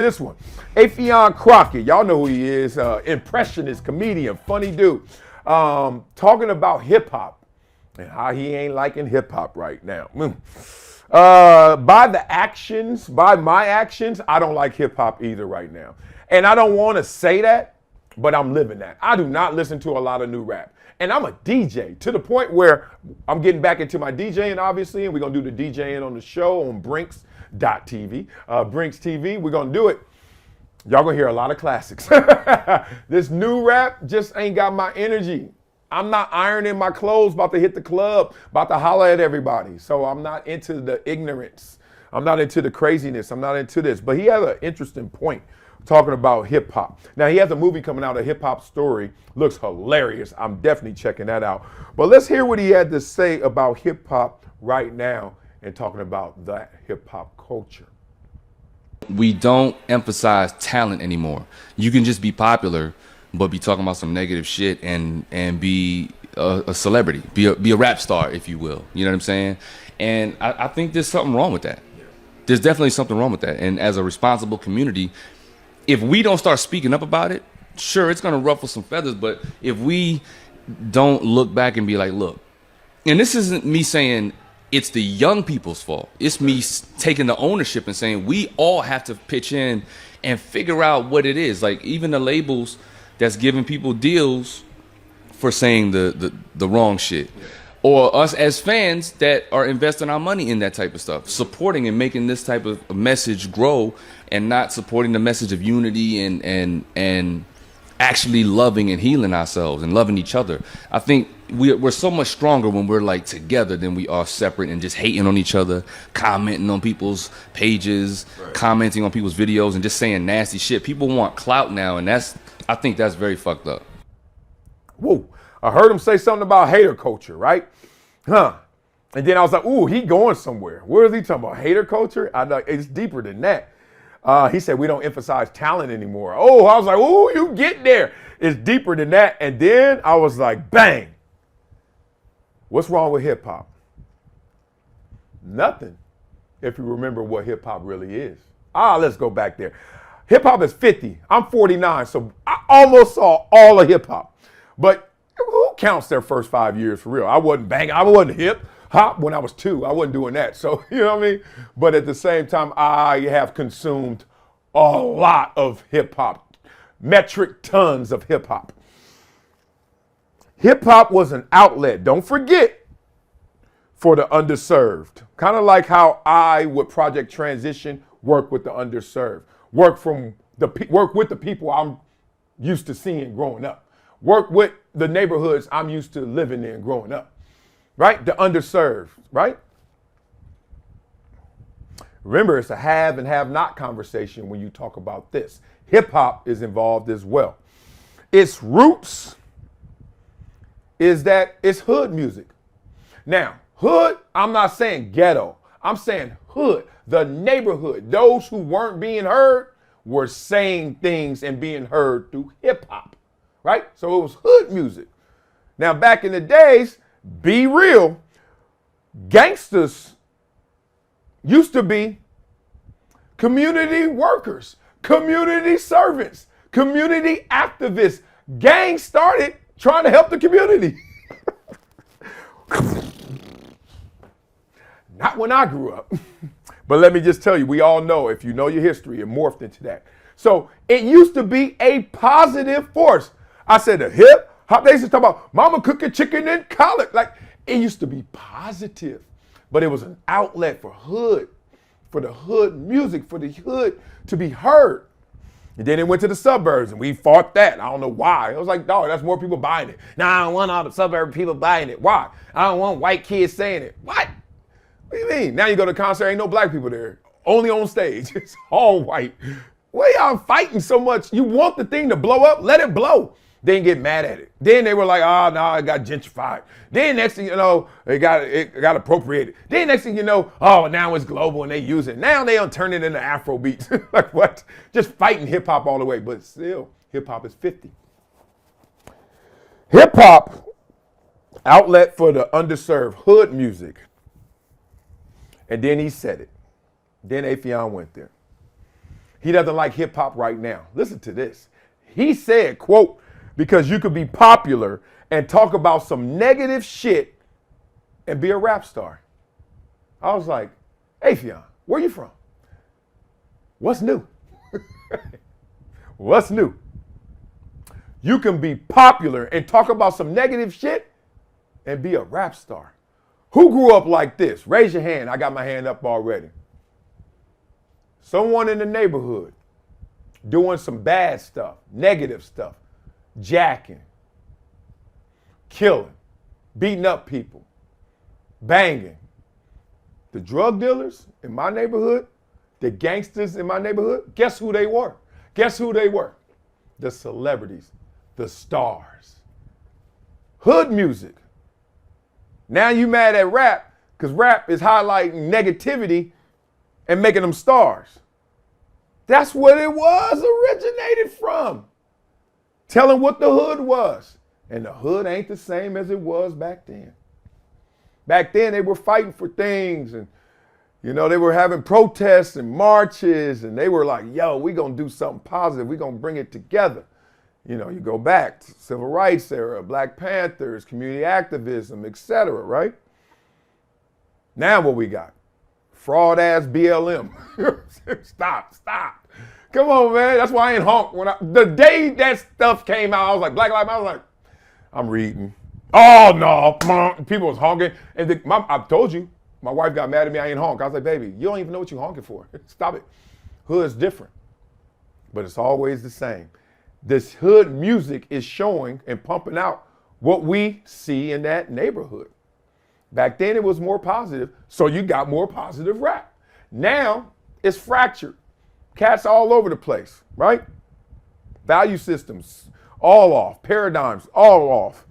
This one, Affion Crockett, y'all know who he is, impressionist, comedian, funny dude, talking about hip hop and how he ain't liking hip hop right now. By my actions, I don't like hip hop either right now. And I don't want to say that, but I'm living that. I do not listen to a lot of new rap. And I'm a DJ to the point where I'm getting back into my DJing, obviously, and we're going to do the DJing on the show on Brinks.tv, Brinks TV. We're going to do it. Y'all going to hear a lot of classics. This new rap just ain't got my energy. I'm not ironing my clothes, about to hit the club, about to holler at everybody. So I'm not into the ignorance. I'm not into the craziness. I'm not into this. But he had an interesting point talking about hip hop. Now he has a movie coming out, a hip hop story. Looks hilarious. I'm definitely checking that out. But let's hear what he had to say about hip hop right now and talking about that hip hop culture. We don't emphasize talent anymore. You can just be popular, but be talking about some negative shit and be a celebrity, be a rap star, if you will. You know what I'm saying? And I think there's something wrong with that. There's definitely something wrong with that. And as a responsible community, if we don't start speaking up about it, sure, it's going to ruffle some feathers. But if we don't look back and be like, look, and this isn't me saying it's the young people's fault. It's me taking the ownership and saying we all have to pitch in and figure out what it is. Like even the labels that's giving people deals for saying the wrong shit. Or us as fans that are investing our money in that type of stuff, supporting and making this type of message grow and not supporting the message of unity and actually loving and healing ourselves and loving each other. I think we're so much stronger when we're like together than we are separate and just hating on each other, commenting on people's pages, right, commenting on people's videos and just saying nasty shit. People want clout now, and I think that's very fucked up. Whoa. I heard him say something about hater culture, right? And then I was like, ooh, he going somewhere. Where is he talking about? Hater culture? I know it's deeper than that. He said we don't emphasize talent anymore. Oh, I was like, ooh, you get there. It's deeper than that. And then I was like, bang. What's wrong with hip hop? Nothing, if you remember what hip hop really is. Let's go back there. Hip hop is 50. I'm 49, so I almost saw all of hip hop. But who counts their first 5 years for real? I wasn't banging. I wasn't hip hop when I was 2. I wasn't doing that. So, you know what I mean? But at the same time, I have consumed a lot of hip hop, metric tons of hip hop. Hip hop was an outlet, don't forget, for the underserved. Kind of like how I, with Project Transition, work with the underserved. Work with the people I'm used to seeing growing up. Work with the neighborhoods I'm used to living in growing up, right? The underserved, right? Remember, it's a have and have not conversation when you talk about this. Hip hop is involved as well. Its roots is that it's hood music. Now, hood, I'm not saying ghetto. I'm saying hood, the neighborhood. Those who weren't being heard were saying things and being heard through hip hop. Right? So it was hood music. Now, back in the days, be real, gangsters used to be community workers, community servants, community activists. Gangs started trying to help the community. Not when I grew up. But let me just tell you, we all know, if you know your history, it morphed into that. So it used to be a positive force. I said the hip hop, they used to talk about mama cooking chicken and collard. Like, it used to be positive, but it was an outlet for the hood music, for the hood to be heard. And then it went to the suburbs and we fought that. I don't know why. It was like, dog, that's more people buying it. Now I don't want all the suburb people buying it. Why? I don't want white kids saying it. What? What do you mean? Now you go to a concert, ain't no black people there. Only on stage. It's all white. Why y'all fighting so much? You want the thing to blow up? Let it blow. They didn't get mad at it. Then they were like, no, it got gentrified. Then next thing you know, it got appropriated. Then next thing you know, now it's global and they use it. Now they don't turn it into Afro beats. Like what? Just fighting hip hop all the way. But still, hip hop is 50. Hip hop, outlet for the underserved, hood music. And then he said it. Then Affion went there. He doesn't like hip hop right now. Listen to this. He said, quote, because you could be popular and talk about some negative shit and be a rap star. I was like, Affion, where you from? What's new? What's new? You can be popular and talk about some negative shit and be a rap star. Who grew up like this? Raise your hand. I got my hand up already. Someone in the neighborhood doing some bad stuff, negative stuff, jacking, killing, beating up people, banging. The drug dealers in my neighborhood, the gangsters in my neighborhood, guess who they were? Guess who they were? The celebrities, the stars. Hood music. Now you mad at rap because rap is highlighting negativity and making them stars. That's what it was originated from. Telling what the hood was. And the hood ain't the same as it was back then. Back then they were fighting for things and, you know, they were having protests and marches and they were like, yo, we gonna do something positive. We gonna bring it together. You know, you go back to civil rights era, Black Panthers, community activism, etc., right? Now what we got? Fraud ass BLM. Stop. Come on, man. That's why I ain't honk. The day that stuff came out, I was like, Black Lives Matter, I was like, I'm reading. Oh, no. People was honking. And I told you, my wife got mad at me, I ain't honk. I was like, baby, you don't even know what you're honking for. Stop it. Hood's different. But it's always the same. This hood music is showing and pumping out what we see in that neighborhood. Back then it was more positive, so you got more positive rap. Now it's fractured. Cats all over the place, right? Value systems all off, paradigms all off.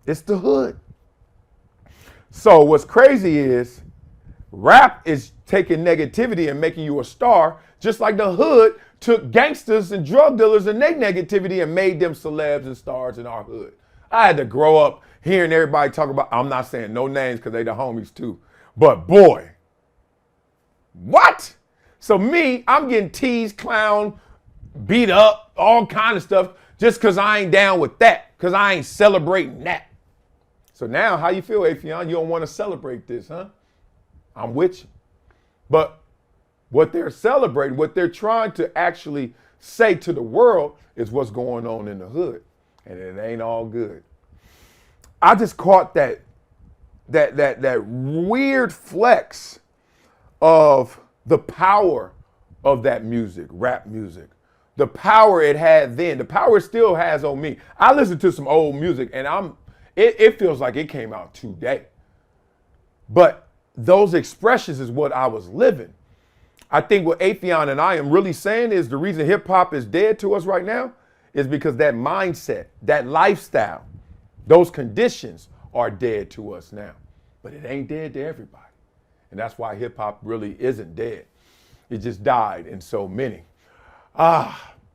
It's the hood. So what's crazy is rap is taking negativity and making you a star, just like the hood took gangsters and drug dealers and their negativity and made them celebs and stars in our hood. I had to grow up hearing everybody talk about, I'm not saying no names because they the homies too, but boy, what? So me, I'm getting teased, clown, beat up, all kind of stuff just because I ain't down with that, because I ain't celebrating that. So now how you feel, Affion? You don't want to celebrate this, huh? I'm with you. But what they're celebrating, what they're trying to actually say to the world is what's going on in the hood. And it ain't all good. I just caught that weird flex of the power of that music, rap music. The power it had then, the power it still has on me. I listen to some old music and it feels like it came out today. But those expressions is what I was living. I think what Affion and I am really saying is the reason hip hop is dead to us right now is because that mindset, that lifestyle, those conditions are dead to us now. But it ain't dead to everybody. And that's why hip hop really isn't dead. It just died in so many.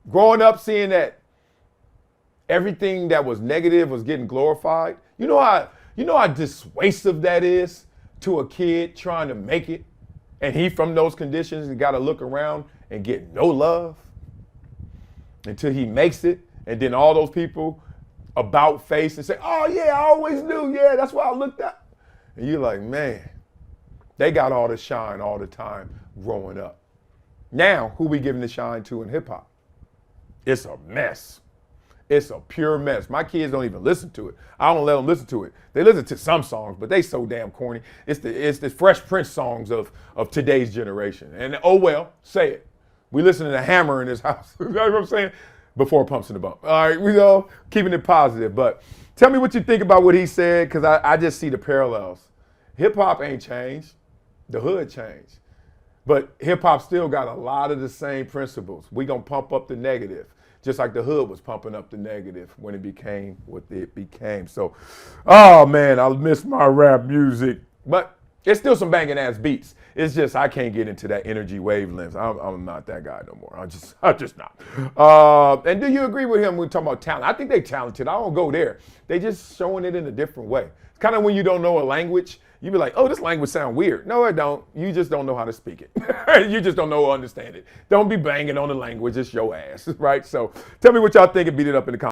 Growing up seeing that everything that was negative was getting glorified. You know how dissuasive that is to a kid trying to make it, and he from those conditions and got to look around and get no love until he makes it, and then all those people about face and say, oh yeah, I always knew, yeah, that's why I looked up. And you're like, man, they got all the shine all the time growing up. Now, who we giving the shine to in hip hop? It's a mess. It's a pure mess. My kids don't even listen to it. I don't let them listen to it. They listen to some songs, but they so damn corny. It's the Fresh Prince songs of today's generation. And oh well, say it. We listen to the Hammer in this house. You know what I'm saying? Before Pumps in the Bump. All right, we know, keeping it positive. But tell me what you think about what he said, because I just see the parallels. Hip hop ain't changed. The hood changed. But hip hop still got a lot of the same principles. We gonna pump up the negative, just like the hood was pumping up the negative when it became what it became. So, oh man, I miss my rap music. But it's still some banging ass beats. It's just I can't get into that energy wavelengths. I'm not that guy no more. I'm just not. And do you agree with him when we talk about talent? I think they talented. I don't go there. They just showing it in a different way. It's kind of when you don't know a language You be like, oh, this language sound weird. No, it don't. You just don't know how to speak it. You just don't know or understand it. Don't be banging on the language. It's your ass, right? So tell me what y'all think and beat it up in the comments.